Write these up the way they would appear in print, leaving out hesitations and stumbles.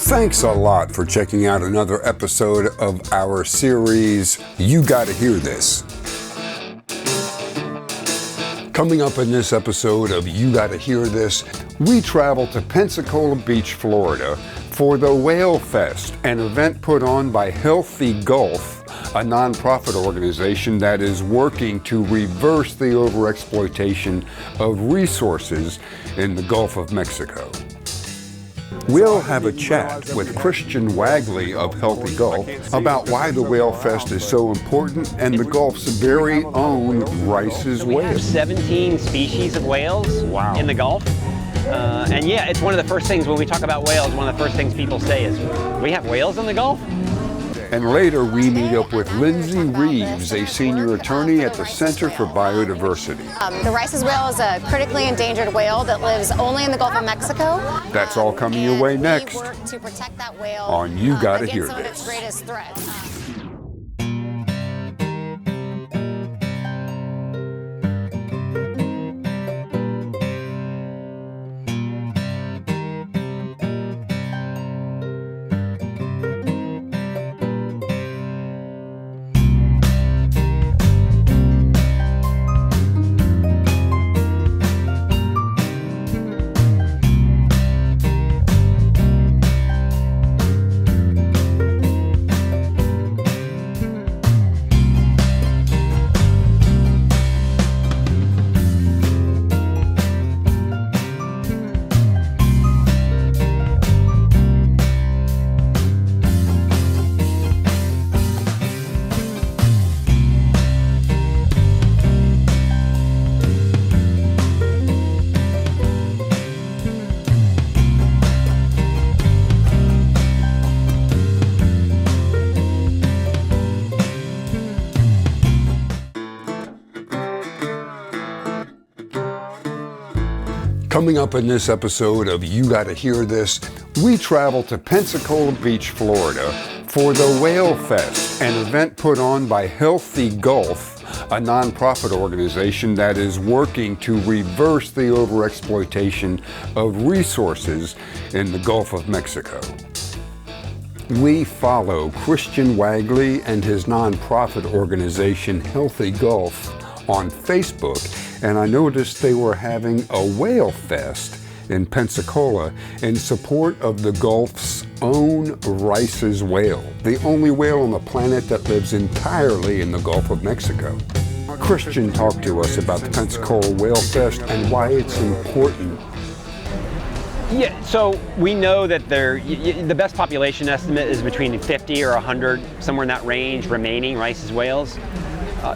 Thanks a lot for checking out another episode of our series, You Gotta Hear This. Coming up in this episode of You Gotta Hear This, we travel to Pensacola Beach, Florida for the Whale Fest, an event put on by Healthy Gulf, a nonprofit organization that is working to reverse the overexploitation of resources in the Gulf of Mexico. We'll have a chat with Christian Wagley of Healthy Gulf about why the Whale Fest is so important and the Gulf's very own Rice's whale. We have 17 species of whales in the Gulf. And yeah, it's one of the first things when we talk about whales, one of the first things people say is, we have whales in the Gulf? And later we meet up with Lindsay Reeves, a senior attorney at the Center for Biodiversity. The Rice's whale is a critically endangered whale that lives only in the Gulf of Mexico. That's all coming your way next we work to protect that whale on You Gotta Hear some This. of its greatest threats. Coming up in this episode of You Gotta Hear This, we travel to Pensacola Beach, Florida for the Whale Fest, an event put on by Healthy Gulf, a nonprofit organization that is working to reverse the overexploitation of resources in the Gulf of Mexico. We follow Christian Wagley and his nonprofit organization Healthy Gulf on Facebook, and I noticed they were having a whale fest in Pensacola in support of the Gulf's own Rice's whale, the only whale on the planet that lives entirely in the Gulf of Mexico. Christian talked to us about the Pensacola Whale Fest and why it's important. Yeah, so we know that the best population estimate is between 50 or 100, somewhere in that range, remaining Rice's whales.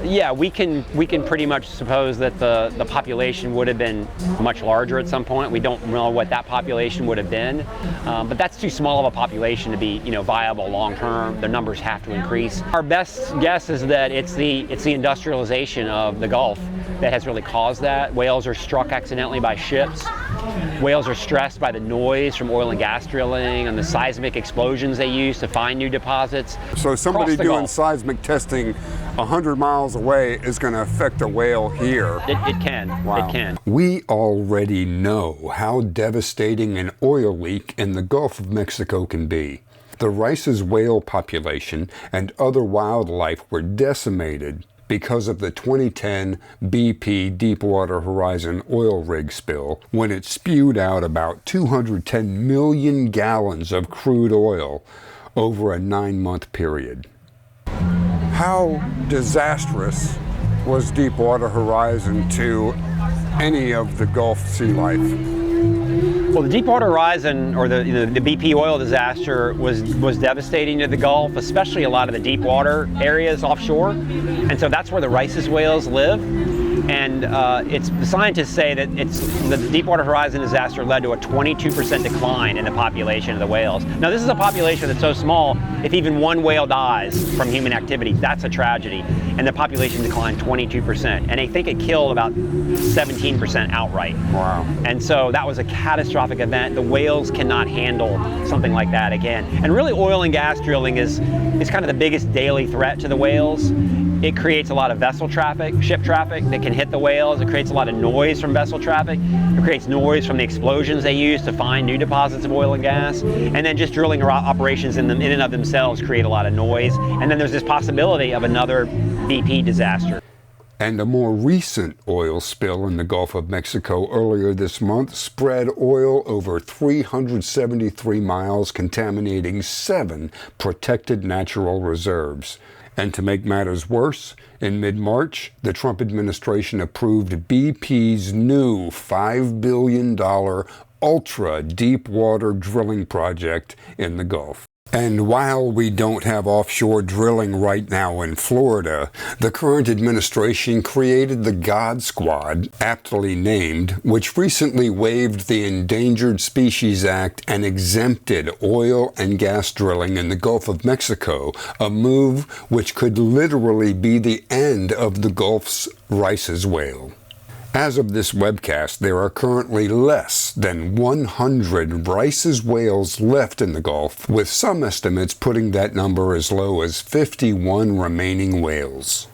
Yeah, we can pretty much suppose that the population would have been much larger at some point. We don't know what that population would have been, but that's too small of a population to be, viable long term. The numbers have to increase. Our best guess is that it's the industrialization of the Gulf that has really caused that. Whales are struck accidentally by ships. Whales are stressed by the noise from oil and gas drilling and the seismic explosions they use to find new deposits. So somebody doing Gulf. seismic testing 100 miles away is going to affect a whale here. It can. Wow. It can. We already know how devastating an oil leak in the Gulf of Mexico can be. The Rice's whale population and other wildlife were decimated because of the 2010 BP Deepwater Horizon oil rig spill, when it spewed out about 210 million gallons of crude oil over a 9-month period. How disastrous was Deepwater Horizon to any of the Gulf sea life? Well, the Deepwater Horizon, or the BP oil disaster, was devastating to the Gulf, especially a lot of the deep water areas offshore. And so that's where the Rice's whales live. And the scientists say that the Deepwater Horizon disaster led to a 22% decline in the population of the whales. Now, this is a population that's so small, if even one whale dies from human activity, that's a tragedy. And the population declined 22%. And they think it killed about 17% outright. Wow. And so that was a catastrophic event. The whales cannot handle something like that again. And really, oil and gas drilling is kind of the biggest daily threat to the whales. It creates a lot of vessel traffic, ship traffic that can hit the whales. It creates a lot of noise from vessel traffic. It creates noise from the explosions they use to find new deposits of oil and gas. And then just drilling operations in and of themselves create a lot of noise. And then there's this possibility of another BP disaster. And a more recent oil spill in the Gulf of Mexico earlier this month spread oil over 373 miles, contaminating 7 protected natural reserves. And to make matters worse, in mid-March, the Trump administration approved BP's new $5 billion ultra-deepwater drilling project in the Gulf. And while we don't have offshore drilling right now in Florida, the current administration created the God Squad, aptly named, which recently waived the Endangered Species Act and exempted oil and gas drilling in the Gulf of Mexico, a move which could literally be the end of the Gulf's Rice's whale. As of this webcast, there are currently less than 100 Rice's whales left in the Gulf, with some estimates putting that number as low as 51 remaining whales.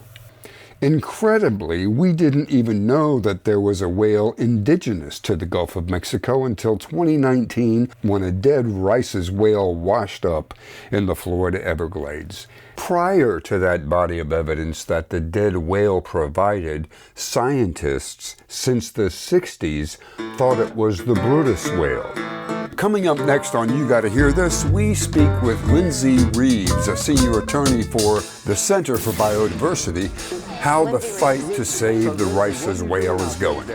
Incredibly, we didn't even know that there was a whale indigenous to the Gulf of Mexico until 2019, when a dead Rice's whale washed up in the Florida Everglades. Prior to that body of evidence that the dead whale provided, scientists since the 60s thought it was the Brutus whale. Coming up next on You Gotta Hear This, we speak with Lindsay Reeves, a senior attorney for the Center for Biodiversity, how the fight to save the Rice's whale is going.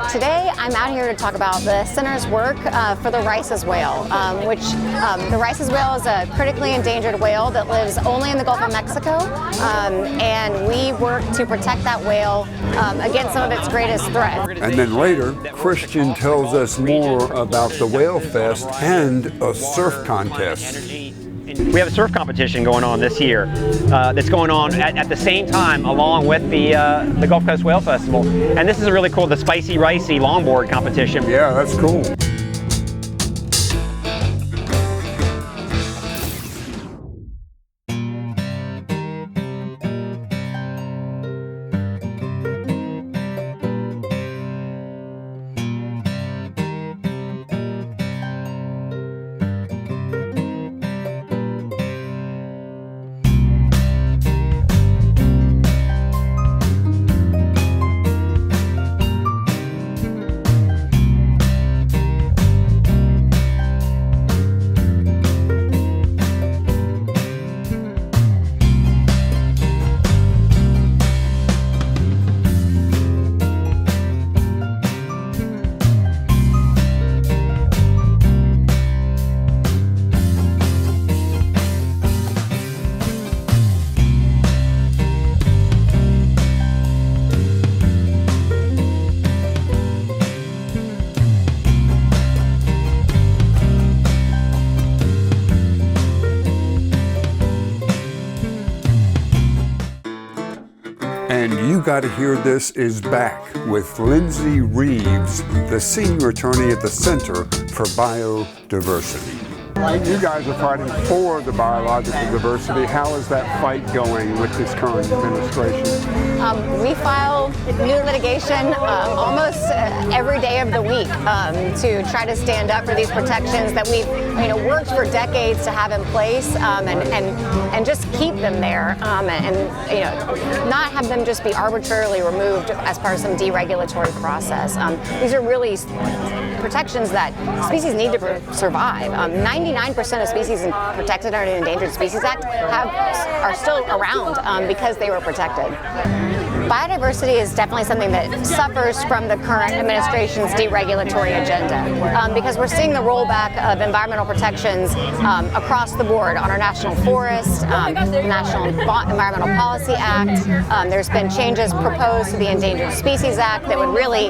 Today, I'm out here to talk about the Center's work for the Rice's whale, which the Rice's whale is a critically endangered whale that lives only in the Gulf of Mexico, and we work to protect that whale against some of its greatest threats. And then later, Christian tells us more about the Whale Fest and a surf contest. We have a surf competition going on this year that's going on at the same time along with the Gulf Coast Whale Festival. And this is really cool, the Spicy Ricey longboard competition. Yeah, that's cool. And You Gotta Hear This is back with Lindsay Reeves, the senior attorney at the Center for Biodiversity. You guys are fighting for the biological diversity. How is that fight going with this current administration? We file new litigation almost every day of the week to try to stand up for these protections that we've worked for decades to have in place, and just keep them there, and not have them just be arbitrarily removed as part of some deregulatory process. These are really protections that species need to survive. 99% of species protected under the Endangered Species Act are still around because they were protected. Biodiversity is definitely something that suffers from the current administration's deregulatory agenda, because we're seeing the rollback of environmental protections across the board on our national forests, the National Environmental Policy Act. There's been changes proposed to the Endangered Species Act that would really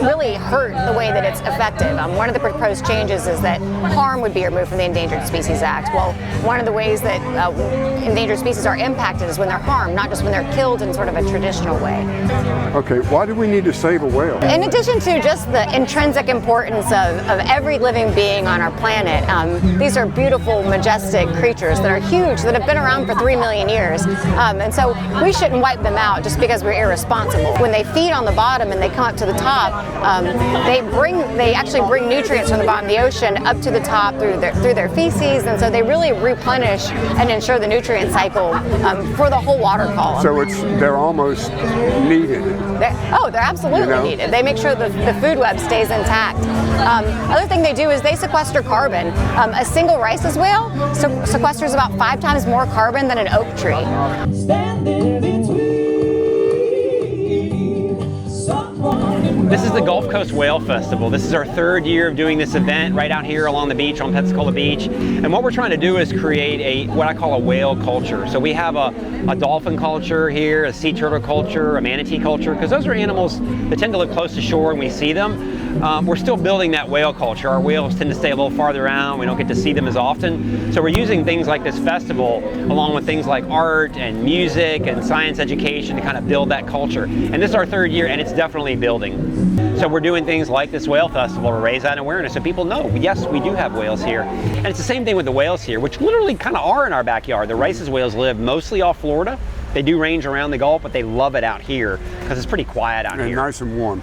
really hurt the way that it's effective. One of the proposed changes is that harm would be removed from the Endangered Species Act. Well, one of the ways that endangered species are impacted is when they're harmed, not just when they're killed in sort of a traditional way. Okay, why do we need to save a whale? In addition to just the intrinsic importance of every living being on our planet, these are beautiful, majestic creatures that are huge, that have been around for 3 million years. And so we shouldn't wipe them out just because we're irresponsible. When they feed on the bottom and they come up to the top, they actually bring nutrients from the bottom of the ocean up to the top through their feces, and so they really replenish and ensure the nutrient cycle for the whole water column. So they're almost needed. They're absolutely needed. They make sure the food web stays intact. Other thing they do is they sequester carbon. A single Rice's whale sequesters about 5 times more carbon than an oak tree. This is the Gulf Coast Whale Festival. This is our 3rd year of doing this event right out here along the beach on Pensacola Beach. And what we're trying to do is create what I call a whale culture. So we have a dolphin culture here, a sea turtle culture, a manatee culture, because those are animals that tend to live close to shore and we see them. We're still building that whale culture. Our whales tend to stay a little farther out. We don't get to see them as often. So we're using things like this festival along with things like art and music and science education to kind of build that culture. And this is our 3rd year and it's definitely building. So we're doing things like this whale festival to raise that awareness so people know, yes, we do have whales here. And it's the same thing with the whales here, which literally kind of are in our backyard. The Rice's whales live mostly off Florida. They do range around the Gulf, but they love it out here because it's pretty quiet out here. Nice and warm.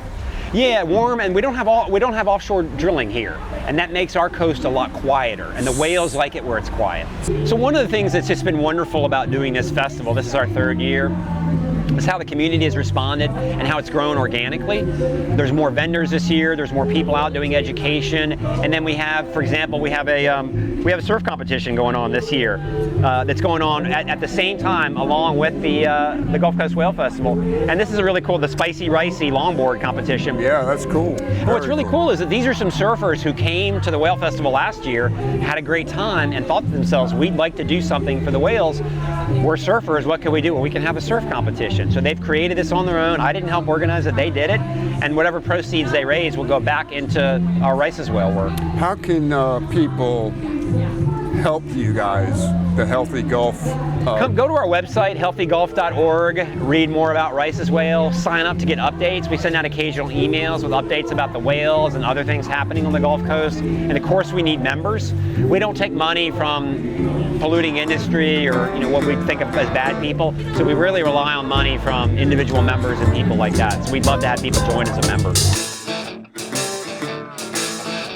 Yeah, warm, and we don't have offshore drilling here, and that makes our coast a lot quieter, and the whales like it where it's quiet. So one of the things that's just been wonderful about doing this festival, this is our 3rd year, is how the community has responded and how it's grown organically. There's more vendors this year, there's more people out doing education, and then we have, for example, we have a surf competition going on this year that's going on at the same time along with the Gulf Coast Whale Festival. And this is a really cool, the Spicy Ricey longboard competition. Yeah, that's cool. What's really cool is that these are some surfers who came to the Whale Festival last year, had a great time, and thought to themselves, we'd like to do something for the whales. We're surfers, what can we do? Well, we can have a surf competition. So they've created this on their own. I didn't help organize it, they did it. And whatever proceeds they raise will go back into our Rice's whale work. How can people help you guys, the Healthy Gulf? Go to our website, healthygulf.org, read more about Rice's whale, sign up to get updates. We send out occasional emails with updates about the whales and other things happening on the Gulf Coast. And of course we need members. We don't take money from polluting industry or what we think of as bad people. So we really rely on money from individual members and people like that. So we'd love to have people join as a member.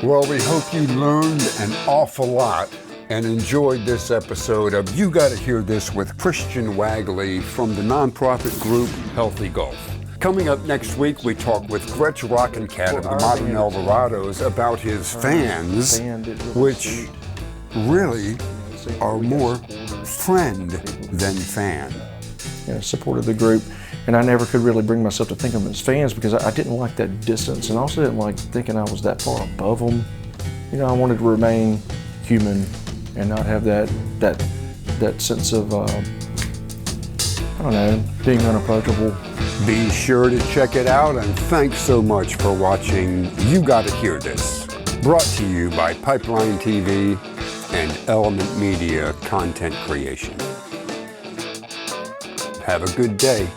Well, we hope you learned an awful lot and enjoyed this episode of You Gotta Hear This with Christian Wagley from the nonprofit group Healthy Gulf. Coming up next week, we talk with Gretsch Rockencat of the Modern Alvarados about his fans, which really are more friend than fan. I supported the group, and I never could really bring myself to think of them as fans because I didn't like that distance, and also didn't like thinking I was that far above them. I wanted to remain human and not have that sense of, I don't know, being unapproachable. Be sure to check it out, and thanks so much for watching You Gotta Hear This, brought to you by Pipeline TV and Element Media Content Creation. Have a good day.